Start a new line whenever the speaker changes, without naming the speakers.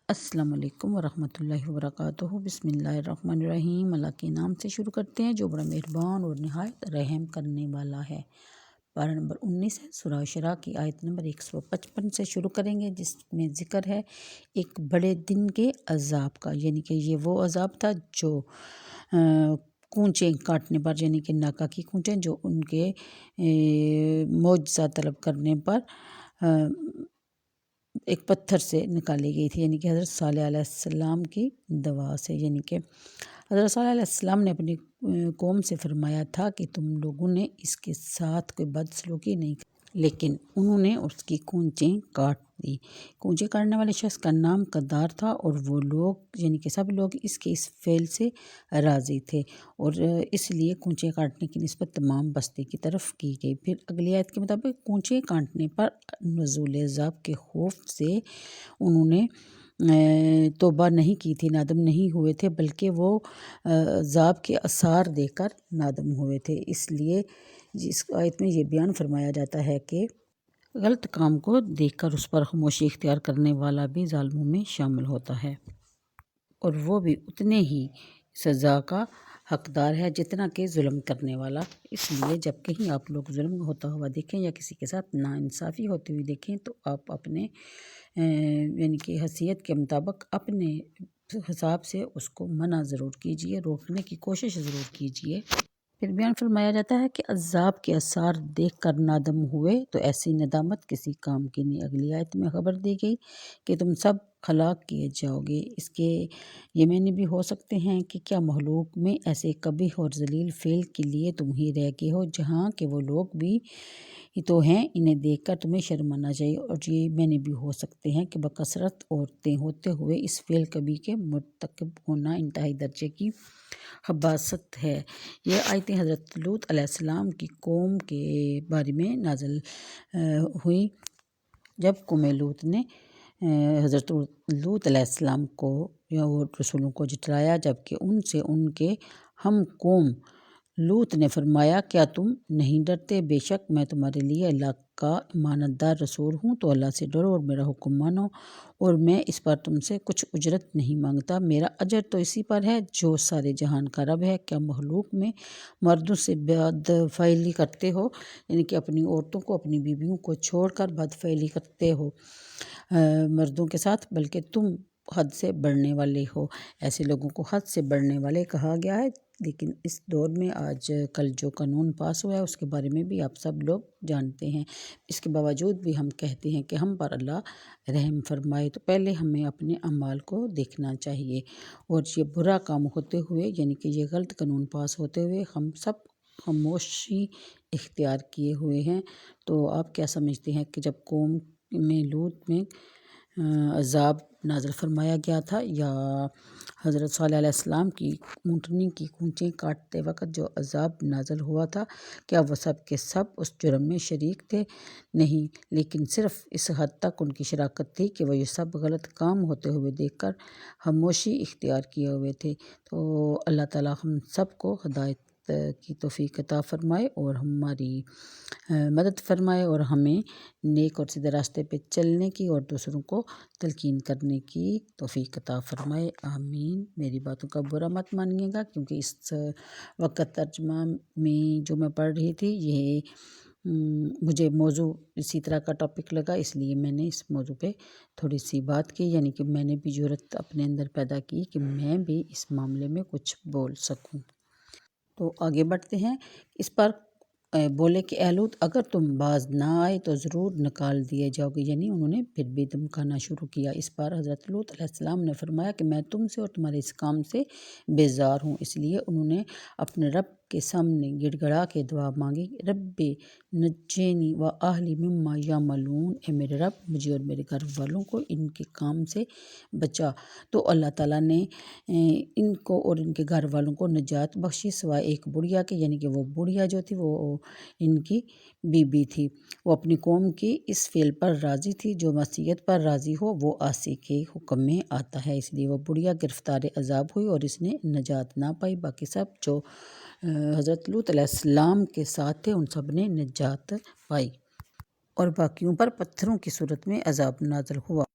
السلام علیکم ورحمۃ اللہ وبرکاتہ۔ بسم اللہ الرحمن الرحیم۔ اللہ کے نام سے شروع کرتے ہیں جو بڑا مہربان اور نہایت رحم کرنے والا ہے۔ پارہ نمبر 19 ہے، سورہ شرح کی آیت نمبر 155 سے شروع کریں گے، جس میں ذکر ہے ایک بڑے دن کے عذاب کا، یعنی کہ یہ وہ عذاب تھا جو کونچیں کاٹنے پر، یعنی کہ ناکا کی کونچیں جو ان کے معجزہ طلب کرنے پر ایک پتھر سے نکالی گئی تھی، یعنی کہ حضرت صالح علیہ السلام کی دعا سے۔ یعنی کہ حضرت صالح علیہ السلام نے اپنی قوم سے فرمایا تھا کہ تم لوگوں نے اس کے ساتھ کوئی بدسلوکی نہیں کی، لیکن انہوں نے اس کی کونچیں کاٹ دی۔ کونچیں کاٹنے والے شخص کا نام قدار تھا، اور وہ لوگ یعنی کہ سب لوگ اس کے اس فعل سے راضی تھے، اور اس لیے کونچیں کاٹنے کی نسبت تمام بستی کی طرف کی گئی۔ پھر اگلی آیت کے مطابق کونچیں کاٹنے پر نزول عذاب کے خوف سے انہوں نے توبہ نہیں کی تھی، نادم نہیں ہوئے تھے، بلکہ وہ عذاب کے آثار دیکھ کر نادم ہوئے تھے۔ اس لیے جس آیت میں یہ بیان فرمایا جاتا ہے کہ غلط کام کو دیکھ کر اس پر خاموشی اختیار کرنے والا بھی ظالموں میں شامل ہوتا ہے، اور وہ بھی اتنے ہی سزا کا حقدار ہے جتنا کہ ظلم کرنے والا۔ اس لیے جب کہیں آپ لوگ ظلم ہوتا ہوا دیکھیں یا کسی کے ساتھ ناانصافی ہوتی ہوئی دیکھیں تو آپ اپنے یعنی کہ حیثیت کے مطابق اپنے حساب سے اس کو منع ضرور کیجئے، روکنے کی کوشش ضرور کیجئے۔ پھر بیان فرمایا جاتا ہے کہ عذاب کے آثار دیکھ کر نادم ہوئے تو ایسی ندامت کسی کام کی نہیں۔ اگلی آیت میں خبر دی گئی کہ تم سب ہلاک کیے جاؤ گے۔ اس کے یہ معنی بھی ہو سکتے ہیں کہ کیا مخلوق میں ایسے قبیح اور ذلیل فعل کے لیے تم ہی رہ گئے ہو، جہاں کہ وہ لوگ بھی تو ہیں، انہیں دیکھ کر تمہیں شرم آنا چاہیے۔ اور یہ معنی بھی ہو سکتے ہیں کہ بکثرت عورتیں ہوتے ہوئے اس فعل کبھی کے مرتکب ہونا انتہائی درجے کی خباثت ہے۔ یہ آیتیں حضرت لوط علیہ السلام کی قوم کے بارے میں نازل ہوئی، جب قوم لوط نے حضرت لوط علیہ السلام کو یا وہ رسولوں کو جھٹلایا، جبکہ ان سے ان کے ہم قوم لوط نے فرمایا کیا تم نہیں ڈرتے؟ بے شک میں تمہارے لیے اللہ کا امانت دار رسول ہوں، تو اللہ سے ڈرو اور میرا حکم مانو، اور میں اس پر تم سے کچھ اجرت نہیں مانگتا، میرا اجر تو اسی پر ہے جو سارے جہان کا رب ہے۔ کیا مخلوق میں مردوں سے بد فعلی کرتے ہو، یعنی کہ اپنی عورتوں کو، اپنی بیویوں کو چھوڑ کر بد فعلی کرتے ہو مردوں کے ساتھ، بلکہ تم حد سے بڑھنے والے ہو۔ ایسے لوگوں کو حد سے بڑھنے والے کہا گیا ہے، لیکن اس دور میں آج کل جو قانون پاس ہوا ہے اس کے بارے میں بھی آپ سب لوگ جانتے ہیں۔ اس کے باوجود بھی ہم کہتے ہیں کہ ہم پر اللہ رحم فرمائے، تو پہلے ہمیں اپنے اعمال کو دیکھنا چاہیے، اور یہ برا کام ہوتے ہوئے یعنی کہ یہ غلط قانون پاس ہوتے ہوئے ہم سب خاموشی اختیار کیے ہوئے ہیں۔ تو آپ کیا سمجھتے ہیں کہ جب قوم میں لوط میں عذاب نازل فرمایا گیا تھا، یا حضرت صالح علیہ السلام کی اونٹنی کی کونچیں کاٹتے وقت جو عذاب نازل ہوا تھا، کیا وہ سب کے سب اس جرم میں شریک تھے؟ نہیں، لیکن صرف اس حد تک ان کی شراکت تھی کہ وہ یہ سب غلط کام ہوتے ہوئے دیکھ کر خاموشی اختیار کیے ہوئے تھے۔ تو اللہ تعالیٰ ہم سب کو ہدایت کی توفیق عطا فرمائے اور ہماری مدد فرمائے، اور ہمیں نیک اور سیدھے راستے پہ چلنے کی اور دوسروں کو تلقین کرنے کی توفیق عطا فرمائے، آمین۔ میری باتوں کا برا مت مانیے گا، کیونکہ اس وقت ترجمہ میں جو میں پڑھ رہی تھی یہ مجھے موضوع اسی طرح کا ٹاپک لگا، اس لیے میں نے اس موضوع پہ تھوڑی سی بات کی، یعنی کہ میں نے بھی جرأت اپنے اندر پیدا کی کہ میں بھی اس معاملے میں کچھ بول سکوں۔ تو آگے بڑھتے ہیں۔ اس پر بولے کہ اے لوط اگر تم باز نہ آئے تو ضرور نکال دیے جاؤ گے، یعنی انہوں نے پھر بھی دمکانا شروع کیا۔ اس پر حضرت لوط علیہ السلام نے فرمایا کہ میں تم سے اور تمہارے اس کام سے بیزار ہوں۔ اس لیے انہوں نے اپنے رب کے سامنے گڑ گڑا کے دعا مانگی، رب نجینی و اہلی مما یعملون، اے میرے رب مجھے اور میرے گھر والوں کو ان کے کام سے بچا۔ تو اللہ تعالیٰ نے ان کو اور ان کے گھر والوں کو نجات بخشی، سوائے ایک بڑھیا کے، یعنی کہ وہ بڑھیا جو تھی وہ ان کی بیوی تھی۔ وہ اپنی قوم کی اس فعل پر راضی تھی، جو معصیت پر راضی ہو وہ عاصی کے حکم میں آتا ہے، اس لیے وہ بڑھیا گرفتار عذاب ہوئی اور اس نے نجات نہ پائی۔ باقی سب جو حضرت لوط علیہ السلام کے ساتھ تھے ان سب نے نجات پائی، اور باقیوں پر پتھروں کی صورت میں عذاب نازل ہوا۔